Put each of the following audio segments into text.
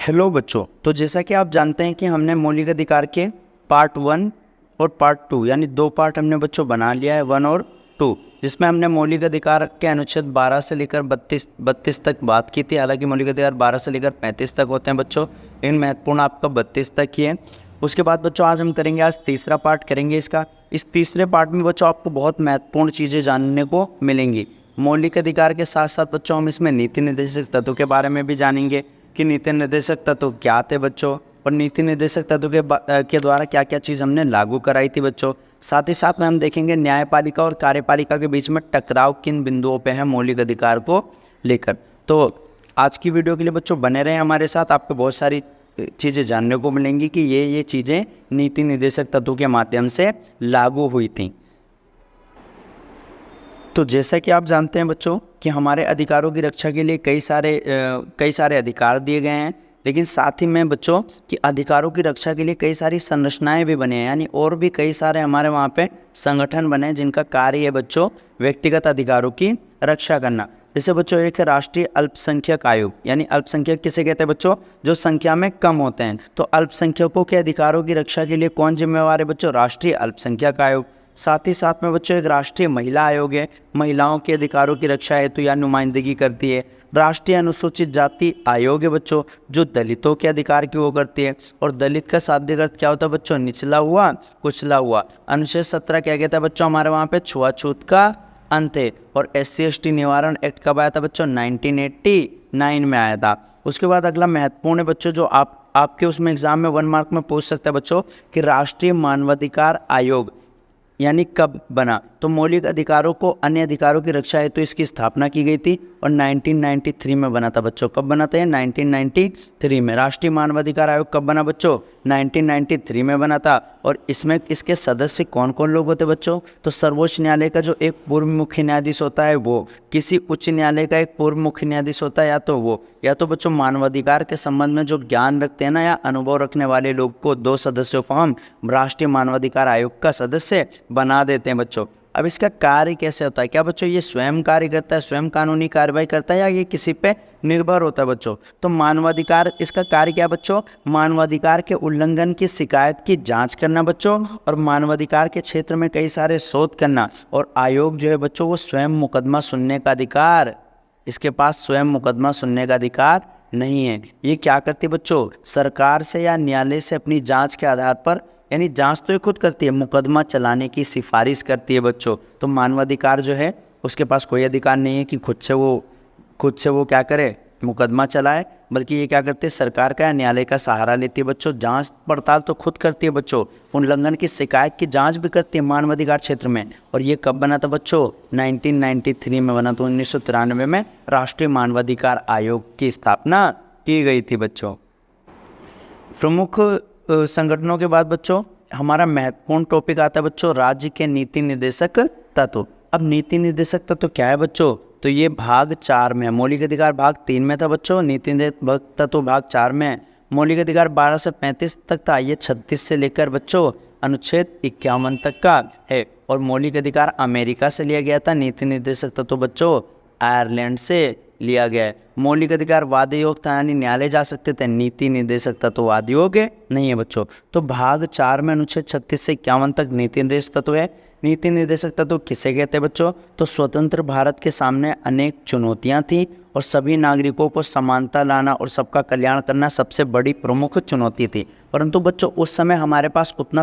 Hello बच्चों, तो जैसा कि आप जानते हैं कि हमने मौलिक अधिकार के पार्ट 1 और पार्ट 2 यानी दो पार्ट हमने बच्चों बना लिया है, 1 और 2, जिसमें हमने मौलिक अधिकार के अनुच्छेद 12 से लेकर 32 तक बात की थी। हालांकि मौलिक अधिकार 12 से लेकर 35 तक होते हैं बच्चों, लेकिन महत्वपूर्ण आपका 32 तक ही है। उसके बाद बच्चों आज हम करेंगे, आज तीसरा पार्ट करेंगे इसका। इस तीसरे पार्ट में बच्चों आपको बहुत महत्वपूर्ण चीज़ें जानने को मिलेंगी। मौलिक अधिकार के साथ साथ बच्चों हम इसमें नीति निर्देशक तत्वों के बारे में भी जानेंगे कि नीति निर्देशक तत्व क्या थे बच्चों, और नीति निर्देशक तत्व के द्वारा क्या क्या चीज़ हमने लागू कराई थी बच्चों। साथ ही साथ में हम देखेंगे न्यायपालिका और कार्यपालिका के बीच में टकराव किन बिंदुओं पे है मौलिक अधिकार को लेकर। तो आज की वीडियो के लिए बच्चों बने रहें हमारे साथ, आपको बहुत सारी चीज़ें जानने को मिलेंगी कि ये चीज़ें नीति निर्देशक तत्वों के माध्यम से लागू हुई थी। तो जैसा कि आप जानते हैं बच्चों कि हमारे अधिकारों की रक्षा के लिए कई सारे अधिकार दिए गए हैं, लेकिन साथ ही में बच्चों कि अधिकारों की रक्षा के लिए कई सारी संरचनाएं भी बने हैं, यानी और भी कई सारे हमारे वहाँ पे संगठन बने हैं जिनका कार्य है बच्चों व्यक्तिगत अधिकारों की रक्षा करना। जैसे बच्चों एक है राष्ट्रीय अल्पसंख्यक आयोग, यानी अल्पसंख्यक किसे कहते हैं बच्चों, जो संख्या में कम होते हैं। तो अल्पसंख्यकों के अधिकारों की रक्षा के लिए कौन जिम्मेवार है बच्चों, राष्ट्रीय अल्पसंख्यक आयोग। साथ ही साथ में बच्चों एक राष्ट्रीय महिला आयोग है, महिलाओं के अधिकारों की रक्षा हेतु या नुमाइंदगी करती है। राष्ट्रीय अनुसूचित जाति आयोग है बच्चों, जो दलितों के अधिकार की वो करती है। और दलित का शाब्दिक अर्थ क्या होता है बच्चों, निचला हुआ, कुचला हुआ। अनुच्छेद 17 क्या कहता है बच्चों, हमारे वहाँ पे छुआछूत का अंत है। और SC/ST निवारण एक्ट कब आया था बच्चों, 1989 में आया था। उसके बाद अगला महत्वपूर्ण है बच्चों, जो आपके उसमें एग्जाम में 1 मार्क में पूछ सकता है बच्चों, कि राष्ट्रीय मानवाधिकार आयोग यानी कब बना। तो मौलिक अधिकारों को अन्य अधिकारों की रक्षा हेतु इसकी स्थापना की गई थी और 1993 में बना था बच्चों। कब बना था, 1993 में। राष्ट्रीय मानवाधिकार आयोग कब बना बच्चों, 1993 में बना था। और इसमें इसके सदस्य कौन कौन लोग होते बच्चों, तो सर्वोच्च न्यायालय का जो एक पूर्व मुख्य न्यायाधीश होता है वो, किसी उच्च न्यायालय का एक पूर्व मुख्य न्यायाधीश होता है, या तो बच्चों मानवाधिकार के संबंध में जो ज्ञान रखते हैं ना या अनुभव रखने वाले लोग को, 2 सदस्यों को हम राष्ट्रीय मानवाधिकार आयोग का सदस्य बना देते हैं बच्चों। अब इसका कार्य कैसे होता है, क्या बच्चों ये स्वयं कार्य करता है, स्वयं कानूनी कार्रवाई करता है, या ये किसी पे निर्भर होता है बच्चों। तो मानवाधिकार, इसका कार्य क्या बच्चों, मानवाधिकार के उल्लंघन की शिकायत की जांच करना बच्चों, और मानवाधिकार के क्षेत्र में कई सारे शोध करना। और आयोग जो है बच्चों वो स्वयं मुकदमा सुनने का अधिकार, इसके पास स्वयं मुकदमा सुनने का अधिकार नहीं है। ये क्या करती है बच्चों, सरकार से या न्यायालय से अपनी जांच के आधार पर, यानी जांच तो ये खुद करती है, मुकदमा चलाने की सिफारिश करती है बच्चों। तो मानवाधिकार जो है उसके पास कोई अधिकार नहीं है कि खुद से वो क्या करे, मुकदमा चलाए, बल्कि ये क्या करते हैं, सरकार का या न्यायालय का सहारा लेती है बच्चों। जांच पड़ताल तो खुद करती है बच्चों, उल्लंघन की शिकायत की जांच भी करती है मानवाधिकार क्षेत्र में। और ये कब बना था बच्चों, 1993 में बना। तो 1993 में राष्ट्रीय मानवाधिकार आयोग की स्थापना की गई थी बच्चों। प्रमुख संगठनों के बाद बच्चों हमारा महत्वपूर्ण टॉपिक आता है बच्चों, राज्य के नीति निर्देशक तत्व। अब नीति निर्देशक तत्व क्या है बच्चों, तो ये भाग 4 में है। मौलिक अधिकार भाग 3 में था बच्चों, नीति निर्देशक तत्व भाग 4 में है। मौलिक अधिकार 12 से 35 तक था, ये 36 से लेकर बच्चों अनुच्छेद 51 तक का है। और मौलिक अधिकार अमेरिका से लिया गया था, नीति निर्देशक तत्व बच्चों आयरलैंड से लिया गया है। मौलिक अधिकार वाद योग था, यानी न्यायालय जा सकते थे, नीति निर्देशक तत्व वाद योग नहीं है बच्चों। तो भाग 4 में अनुच्छेद 36 से 51 तक नीति निर्देशक तत्व है। नीति निर्देशक तत्व किसे कहते हैं बच्चों, तो स्वतंत्र भारत के सामने अनेक चुनौतियां थी और सभी नागरिकों को समानता लाना और सबका कल्याण करना सबसे बड़ी प्रमुख चुनौती थी। परंतु बच्चों उस समय हमारे पास उतना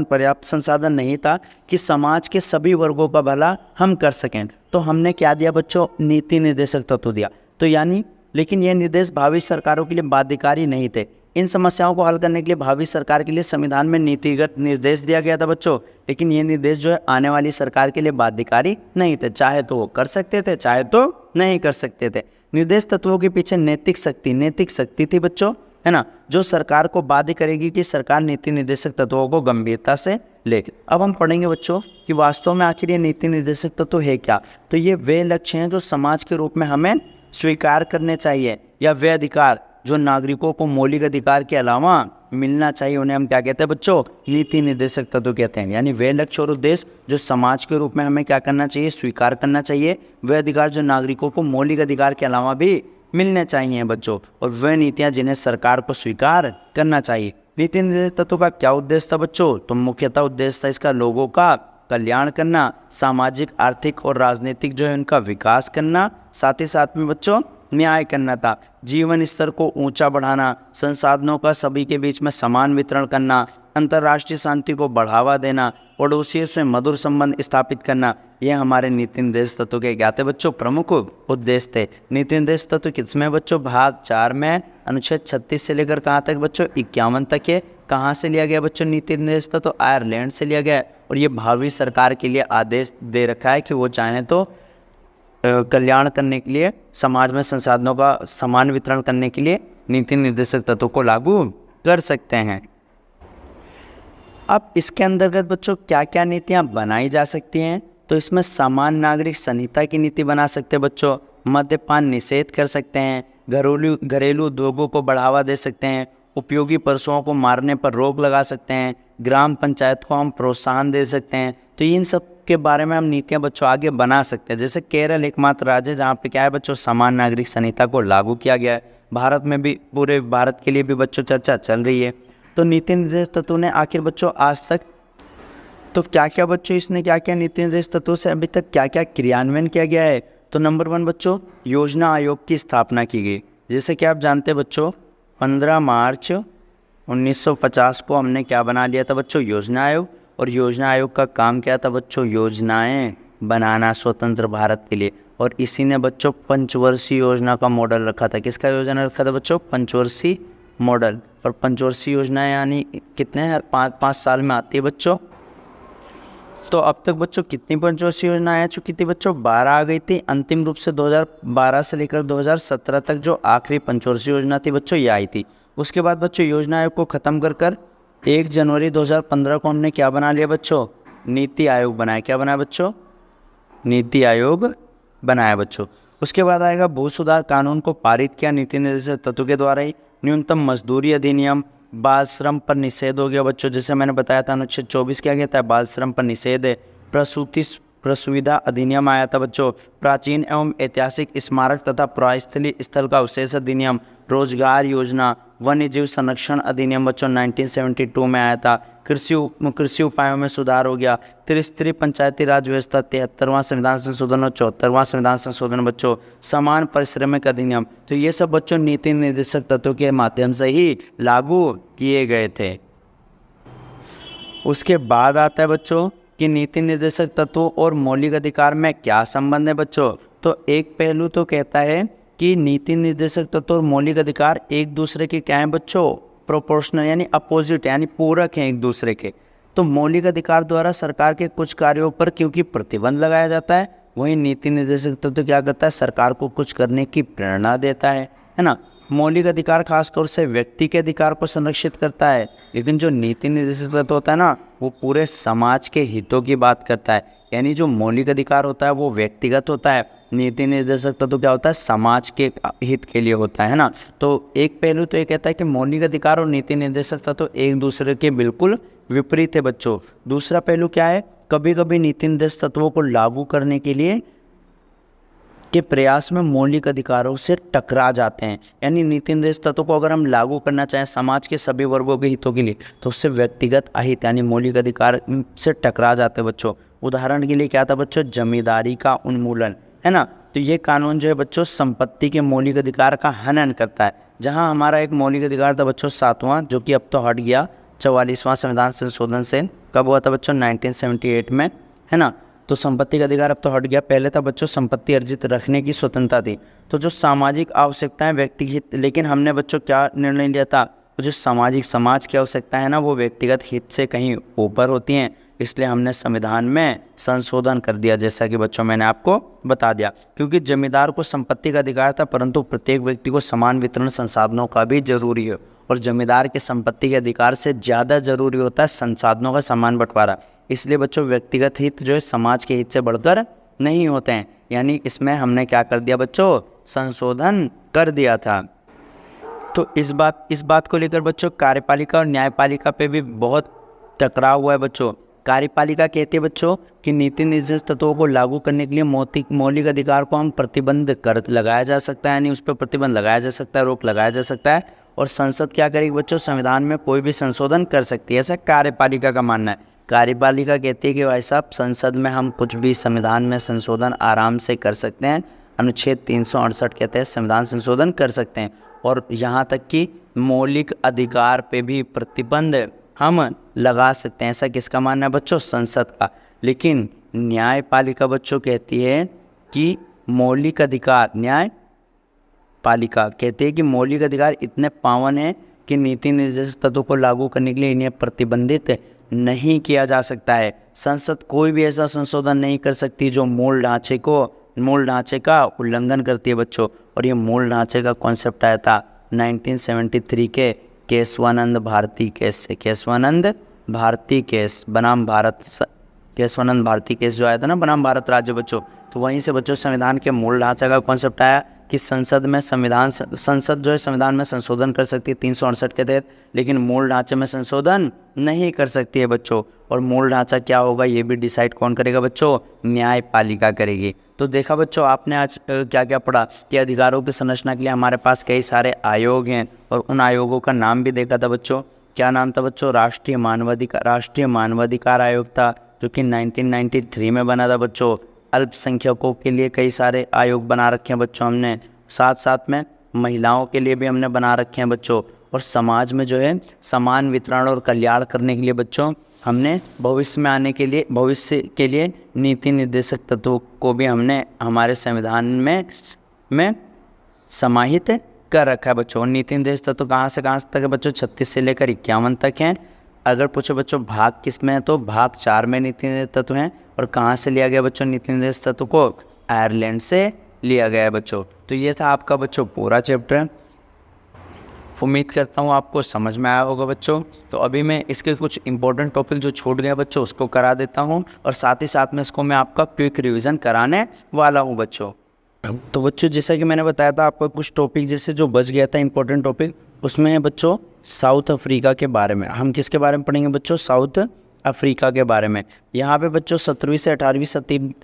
पर्याप्त संसाधन नहीं था कि समाज के सभी वर्गों का भला हम कर सकें। तो हमने क्या दिया बच्चों, नीति निर्देशक तत्व दिया। तो यानी, लेकिन ये निर्देश भावी सरकारों के लिए बाध्यकारी नहीं थे। इन समस्याओं को हल करने के लिए भावी सरकार के लिए संविधान में नीतिगत निर्देश दिया गया था बच्चों, लेकिन ये निर्देश जो है आने वाली सरकार के लिए बाध्यकारी नहीं थे। चाहे तो वो कर सकते थे, चाहे तो नहीं कर सकते थे। निर्देश तत्वों के पीछे नैतिक शक्ति थी बच्चों, है ना, जो सरकार को बाध्य करेगी कि सरकार नीति निर्देशक तत्वों को गंभीरता से ले। अब हम पढ़ेंगे बच्चों कि वास्तव में आखिर ये नीति निर्देशक तत्व है क्या। तो ये वे लक्ष्य हैं जो समाज के रूप में हमें स्वीकार करने चाहिए, या वे अधिकार जो नागरिकों को मौलिक अधिकार के अलावा मिलना चाहिए, उन्हें हम क्या कहते हैं बच्चों, नीति निर्देशक तत्व कहते हैं। यानी वे लक्ष्य और उद्देश्य जो समाज के रूप में हमें क्या करना चाहिए, स्वीकार करना चाहिए, वे अधिकार जो नागरिकों को मौलिक अधिकार के अलावा भी मिलने चाहिए बच्चों, और वह नीतियाँ जिन्हें सरकार को स्वीकार करना चाहिए। नीति निर्देशक तत्वों का क्या उद्देश्य था बच्चों? तो मुख्यतः उद्देश्य था इसका लोगों का कल्याण करना, सामाजिक, आर्थिक और राजनीतिक जो है उनका विकास करना, साथ ही साथ में बच्चों न्याय करना था। जीवन स्तर को ऊंचा बढ़ाना, संसाधनों का सभी के बीच में समान वितरण करना, अंतर्राष्ट्रीय शांति को बढ़ावा देना, पड़ोसियों से मधुर संबंध स्थापित करना, ये हमारे नीति निर्देश तत्व के क्या थे बच्चों? प्रमुख उद्देश्य थे। नीति निर्देश तत्व किसमें बच्चों? भाग 4 में अनुच्छेद 36 से लेकर कहाँ तक बच्चों? 51 तक है। कहाँ से लिया गया बच्चों नीति निर्देश तत्व? आयरलैंड से लिया गया है, और ये भावी सरकार के लिए आदेश दे रखा है कि वो चाहें तो कल्याण करने के लिए, समाज में संसाधनों का समान वितरण करने के लिए नीति निर्देशक तत्वों को लागू कर सकते हैं। अब इसके अंतर्गत बच्चों क्या क्या नीतियां बनाई जा सकती हैं? तो इसमें समान नागरिक संहिता की नीति बना सकते हैं बच्चों, मद्यपान निषेध कर सकते हैं, घरेलू उद्योगों को बढ़ावा दे सकते हैं, उपयोगी पशुओं को मारने पर रोक लगा सकते हैं, ग्राम पंचायत को हम प्रोत्साहन दे सकते हैं। तो इन सब के बारे में हम नीतियां बच्चों आगे बना सकते हैं। जैसे केरल एकमात्र राज्य है जहाँ पे क्या है बच्चों? समान नागरिक संहिता को लागू किया गया है। भारत में भी, पूरे भारत के लिए भी बच्चों चर्चा चल रही है। तो नीति निर्देश तत्वों ने आखिर बच्चों आज तक तो क्या क्या बच्चों इसने क्या क्या नीति निर्देश तत्वों से अभी तक क्या क्या क्रियान्वयन किया गया है? तो नंबर 1 बच्चों योजना आयोग की स्थापना की गई। जैसे कि आप जानते हैं बच्चों 15 मार्च 1950 को हमने क्या बना लिया था बच्चों? योजना आयोग। और योजना आयोग का काम क्या था बच्चों? योजनाएं बनाना स्वतंत्र भारत के लिए। और इसी ने बच्चों पंचवर्षीय योजना का मॉडल रखा था। किसका योजना रखा था बच्चों? पंचवर्षीय मॉडल। और पंचवर्षीय योजना यानी कितने? हर 5-5 साल में आती है बच्चों। तो अब तक बच्चों कितनी पंचवर्षीय योजना आ चुकी थी बच्चों? 12 आ गई थी। अंतिम रूप से 2012 से लेकर 2017 तक जो आखिरी पंचवर्षीय योजना थी बच्चों ये आई थी। उसके बाद बच्चों योजना आयोग को ख़त्म कर 1 जनवरी 2015 को हमने क्या बना लिया बच्चों? नीति आयोग बनाया। क्या बनाया बच्चों? नीति आयोग बनाया बच्चों। उसके बाद आएगा भू सुधार कानून को पारित किया नीति निर्देशक तत्व के द्वारा ही। न्यूनतम मजदूरी अधिनियम, बाल श्रम पर निषेध हो गया बच्चों। जैसे मैंने बताया था अनुच्छेद 24 क्या गया था? बाल श्रम पर निषेध है। प्रसूति प्रसुविधा अधिनियम आया था बच्चों। प्राचीन एवं ऐतिहासिक स्मारक तथा प्रस्थलीय स्थल का अवशेष अधिनियम, रोजगार योजना, वन्य जीव संरक्षण अधिनियम बच्चों 1972 में आया था। कृषि उपायों में सुधार हो गया। त्रिस्तरीय पंचायती राज व्यवस्था, 73वां संविधान संशोधन और 74वां संविधान संशोधन बच्चों। समान पारिश्रमिक अधिनियम। तो ये सब बच्चों नीति निर्देशक तत्वों के माध्यम से ही लागू किए गए थे। उसके बाद आता है बच्चों कि नीति निर्देशक तत्वों और मौलिक अधिकार में क्या संबंध है बच्चों? तो एक पहलू तो कहता है कि नीति निर्देशक तत्व और मौलिक अधिकार एक दूसरे के क्या हैं बच्चों? प्रोपोर्शनल यानी अपोजिट यानी पूरक हैं एक दूसरे के। तो मौलिक अधिकार द्वारा सरकार के कुछ कार्यों पर क्योंकि प्रतिबंध लगाया जाता है, वहीं नीति निर्देशक तत्व क्या करता है? सरकार को कुछ करने की प्रेरणा देता है ना। मौलिक अधिकार खासतौर से व्यक्ति के अधिकार को संरक्षित करता है, लेकिन जो नीति निर्देशक तत्व होता है ना वो पूरे समाज के हितों की बात करता है। यानी जो मौलिक अधिकार होता है वो व्यक्तिगत होता है, नीति निर्देशक तत्व क्या होता है? समाज के हित के लिए होता है ना। तो एक पहलू तो ये कहता है कि मौलिक अधिकार और नीति निर्देशक तत्व एक दूसरे के बिल्कुल विपरीत है बच्चों। दूसरा पहलू क्या है? कभी कभी नीति निर्देशक तत्वों को लागू करने के लिए के प्रयास में मौलिक अधिकारों से टकरा जाते हैं। यानी नीति निर्देश तत्वों को अगर हम लागू करना चाहें समाज के सभी वर्गों के हितों के लिए तो उससे व्यक्तिगत अहित यानी मौलिक अधिकार से टकरा जाते हैं बच्चों। उदाहरण के लिए क्या था बच्चों? जमींदारी का उन्मूलन, है ना। तो ये कानून जो है बच्चों संपत्ति के मौलिक अधिकार का हनन करता है। जहाँ हमारा एक मौलिक अधिकार था बच्चों 7वां, जो कि अब तो हट गया 44वां संविधान संशोधन से। कब हुआ था बच्चों? 1978 में, है ना। तो संपत्ति का अधिकार अब तो हट गया। पहले था बच्चों संपत्ति अर्जित रखने की स्वतंत्रता थी। तो जो सामाजिक आवश्यकताएं व्यक्तिगत, लेकिन हमने बच्चों क्या निर्णय लिया था? तो जो समाज की आवश्यकता है ना वो व्यक्तिगत हित से कहीं ऊपर होती हैं, इसलिए हमने संविधान में संशोधन कर दिया, जैसा कि बच्चों मैंने आपको बता दिया। क्योंकि जमींदार को संपत्ति का अधिकार था, परंतु प्रत्येक व्यक्ति को समान वितरण संसाधनों का भी जरूरी है, और जमींदार के संपत्ति के अधिकार से ज़्यादा जरूरी होता है संसाधनों का समान बंटवारा। इसलिए बच्चों व्यक्तिगत हित जो है समाज के हित से बढ़कर नहीं होते हैं। यानी इसमें हमने क्या कर दिया बच्चों? संशोधन कर दिया था। तो इस बात को लेकर बच्चों कार्यपालिका और न्यायपालिका पे भी बहुत टकराव हुआ है बच्चों। कार्यपालिका कहती है बच्चों कि नीति निर्देश तत्वों को लागू करने के लिए मौलिक अधिकार को हम प्रतिबंध कर लगाया जा सकता है, यानी उस पर प्रतिबंध लगाया जा सकता है, रोक लगाया जा सकता है। और संसद क्या करेगी बच्चों, संविधान में कोई भी संशोधन कर सकती है, ऐसा कार्यपालिका का मानना है। कार्यपालिका कहती है कि भाई साहब संसद में हम कुछ भी संविधान में संशोधन आराम से कर सकते हैं, अनुच्छेद 368 के तहत संविधान संशोधन कर सकते हैं, और यहाँ तक कि मौलिक अधिकार पे भी प्रतिबंध हम लगा सकते हैं। ऐसा किसका मानना है बच्चों, संसद का। लेकिन न्यायपालिका बच्चों कहती है कि मौलिक अधिकार, न्यायपालिका कहती है कि मौलिक अधिकार इतने पावन हैं कि नीति निर्देशक तत्वों को लागू करने के लिए इन्हें प्रतिबंधित नहीं किया जा सकता है। संसद कोई भी ऐसा संशोधन नहीं कर सकती जो मूल ढांचे का उल्लंघन करती है बच्चों। और ये मूल ढांचे का कॉन्सेप्ट आया था 1973 के केशवानंद भारती केस से। केशवानंद भारती केस बनाम केस जो आया था ना बनाम भारत राज्य बच्चों, तो वहीं से बच्चों संविधान के मूल ढांचे का कॉन्सेप्ट आया कि संसद जो है संविधान में संशोधन कर सकती है 368 के तहत, लेकिन मूल ढांचे में संशोधन नहीं कर सकती है बच्चों। और मूल ढांचा क्या होगा ये भी डिसाइड कौन करेगा बच्चों, न्यायपालिका करेगी। तो देखा बच्चों आपने आज क्या क्या पढ़ा कि अधिकारों की संरचना के लिए हमारे पास कई सारे आयोग हैं, और उन आयोगों का नाम भी देखा था बच्चों। क्या नाम था बच्चों, राष्ट्रीय मानवाधिकार आयोग था, जो कि 1993 में बना था बच्चों। अल्पसंख्यकों के लिए कई सारे आयोग बना रखे हैं बच्चों हमने, साथ साथ में महिलाओं के लिए भी हमने बना रखे हैं बच्चों। और समाज में जो है समान वितरण और कल्याण करने के लिए बच्चों हमने भविष्य के लिए नीति निर्देशक तत्वों को भी हमने हमारे संविधान में समाहित कर रखा है बच्चों। नीति निर्देशक तत्व कहाँ से कहाँ तक है बच्चों, 36 से लेकर 51 तक हैं। अगर पूछो बच्चों भाग किस में है, तो भाग 4 में नीति निर्देशक तत्व हैं। और कहाँ से लिया गया बच्चों नीति निर्देशक तत्व को, आयरलैंड से लिया गया है बच्चों। तो ये था आपका बच्चों पूरा चैप्टर। उम्मीद करता हूँ आपको समझ में आया होगा बच्चों। तो अभी मैं इसके कुछ इंपॉर्टेंट टॉपिक जो छूट गए बच्चों उसको करा देता हूँ, और साथ ही साथ में इसको मैं आपका क्विक रिवीजन कराने वाला हूँ बच्चों। तो बच्चों जैसा कि मैंने बताया था आपको कुछ टॉपिक जैसे जो बच गया था इंपॉर्टेंट टॉपिक, उसमें है बच्चों साउथ अफ्रीका के बारे में। हम किसके बारे में पढ़ेंगे बच्चों, साउथ अफ्रीका के बारे में। यहाँ पे बच्चों 17वीं से 18वीं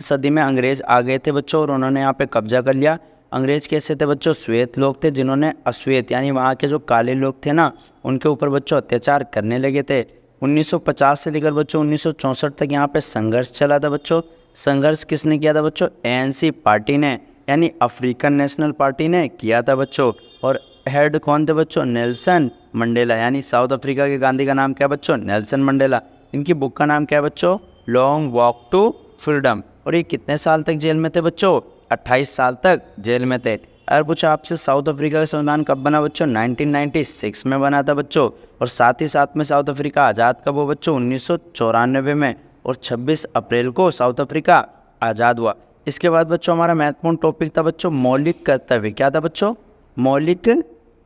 सदी में अंग्रेज आ गए थे बच्चों, और उन्होंने यहाँ पे कब्जा कर लिया। अंग्रेज कैसे थे बच्चों, श्वेत लोग थे जिन्होंने अश्वेत यानी वहाँ के जो काले लोग थे ना उनके ऊपर बच्चों अत्याचार करने लगे थे। 1950 से लेकर बच्चों 1964 तक यहाँ पे संघर्ष चला था बच्चों। संघर्ष किसने किया था बच्चों, ANC पार्टी ने यानी अफ्रीकन नेशनल पार्टी ने किया था बच्चों। और हेड कौन थे बच्चों, नेल्सन मंडेला, यानी साउथ अफ्रीका के गांधी का नाम क्या बच्चों, नेल्सन मंडेला। इनकी बुक का नाम क्या है बच्चों, लॉन्ग वॉक टू फ्रीडम। और ये कितने साल तक जेल में थे बच्चों, 28 साल तक जेल में थे। अगर पूछा आपसे साउथ अफ्रीका का संविधान कब बना बच्चों, 1996 में बना था बच्चों। और साथ ही साथ में साउथ अफ्रीका आज़ाद कब हुआ बच्चों, 1994 में, और 26 अप्रैल को साउथ अफ्रीका आज़ाद हुआ। इसके बाद बच्चों हमारा महत्वपूर्ण टॉपिक था बच्चों मौलिक कर्तव्य। क्या था बच्चों, मौलिक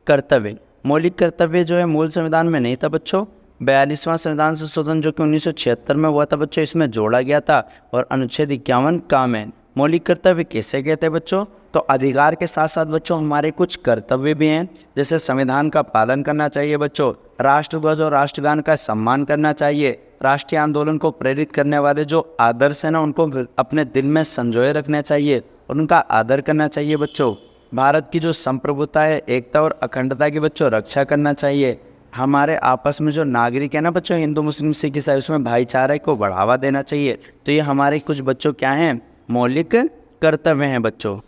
कर्तव्य। मौलिक कर्तव्य जो है मूल संविधान में नहीं था बच्चों। 42वां संविधान संशोधन जो कि 1976 में हुआ था बच्चों, इसमें जोड़ा गया था। और अनुच्छेद 51 काम है। मौलिक कर्तव्य किसे कहते हैं बच्चों, तो अधिकार के साथ साथ बच्चों हमारे कुछ कर्तव्य भी हैं, जैसे संविधान का पालन करना चाहिए बच्चों, राष्ट्रध्वज और राष्ट्रगान का सम्मान करना चाहिए, राष्ट्रीय आंदोलन को प्रेरित करने वाले जो आदर्श हैं ना उनको अपने दिल में संजोए रखना चाहिए और उनका आदर करना चाहिए बच्चों। भारत की जो संप्रभुता है, एकता और अखंडता की बच्चों रक्षा करना चाहिए। हमारे आपस में जो नागरिक है ना बच्चों, हिंदू मुस्लिम सिख ईसाई, उसमें भाईचारे को बढ़ावा देना चाहिए। तो ये हमारे कुछ बच्चों क्या हैं, मौलिक कर्तव्य हैं बच्चों।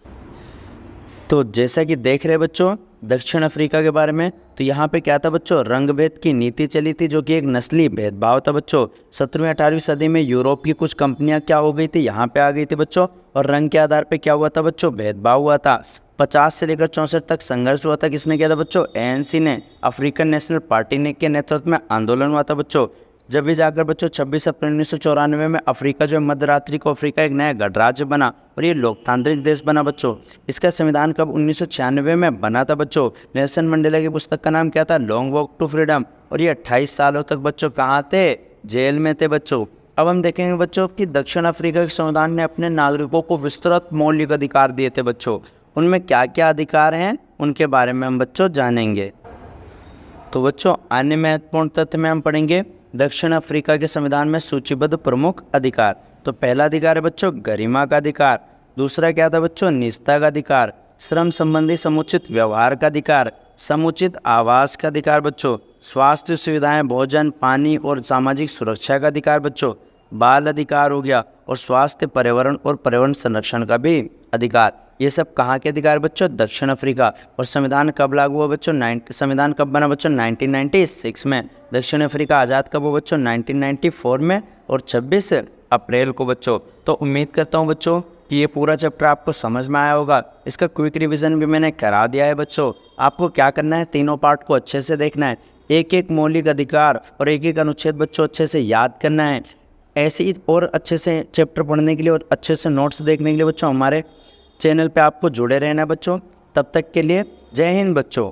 तो जैसा कि देख रहे बच्चों दक्षिण अफ्रीका के बारे में, तो यहाँ पे क्या था बच्चों, रंग भेद की नीति चली थी जो कि एक नस्ली भेदभाव था बच्चों। 17वीं 18वीं सदी में यूरोप की कुछ कंपनियां क्या हो गई थी, यहाँ पे आ गई थी बच्चों, और रंग के आधार पे क्या हुआ था बच्चों, भेदभाव हुआ था। 50 से लेकर 64 तक संघर्ष हुआ था। किसने किया था बच्चों, ANC ने, अफ्रीकन नेशनल पार्टी ने के नेतृत्व में आंदोलन हुआ था बच्चों। जब भी जाकर बच्चों 26 अप्रैल 1994 में अफ्रीका जो मध्यरात्रि को अफ्रीका एक नया गणराज्य बना और ये लोकतांत्रिक देश बना बच्चों। इसका संविधान कब 1996 में बना था बच्चों। नेल्सन मंडेला की पुस्तक का नाम क्या था, लॉन्ग वॉक टू फ्रीडम। और ये 28 सालों तक बच्चों कहाँ थे, जेल में थे बच्चों। अब हम देखेंगे बच्चों कि दक्षिण अफ्रीका के संविधान ने अपने नागरिकों को विस्तृत मौलिक अधिकार दिए थे बच्चों। उनमें क्या क्या अधिकार हैं उनके बारे में हम बच्चों जानेंगे। तो बच्चों अन्य महत्वपूर्ण तथ्य में हम पढ़ेंगे दक्षिण अफ्रीका के संविधान में सूचीबद्ध प्रमुख अधिकार। तो पहला अधिकार है बच्चों गरिमा का अधिकार, दूसरा क्या था बच्चों निजता का अधिकार, श्रम संबंधी समुचित व्यवहार का अधिकार, समुचित आवास का अधिकार बच्चों, स्वास्थ्य सुविधाएं, भोजन, पानी और सामाजिक सुरक्षा का अधिकार बच्चों, बाल अधिकार हो गया, और स्वास्थ्य, पर्यावरण और पर्यावरण संरक्षण का भी अधिकार। ये सब कहाँ के अधिकार बच्चों? दक्षिण अफ्रीका। और संविधान कब लागू हुआ बच्चों? संविधान कब बना बच्चों? 1996 में। दक्षिण अफ्रीका आज़ाद कब हुआ बच्चों? 1994 में, और 26 अप्रैल को बच्चों। तो उम्मीद करता हूँ बच्चों कि ये पूरा चैप्टर आपको समझ में आया होगा। इसका क्विक रिवीजन भी मैंने करा दिया है बच्चों। आपको क्या करना है, तीनों पार्ट को अच्छे से देखना है, एक एक मौलिक अधिकार और एक एक अनुच्छेद बच्चों अच्छे से याद करना है। ऐसे ही और अच्छे से चैप्टर पढ़ने के लिए और अच्छे से नोट्स देखने के लिए बच्चों हमारे चैनल पे आपको जुड़े रहना है बच्चों। तब तक के लिए जय हिंद बच्चों।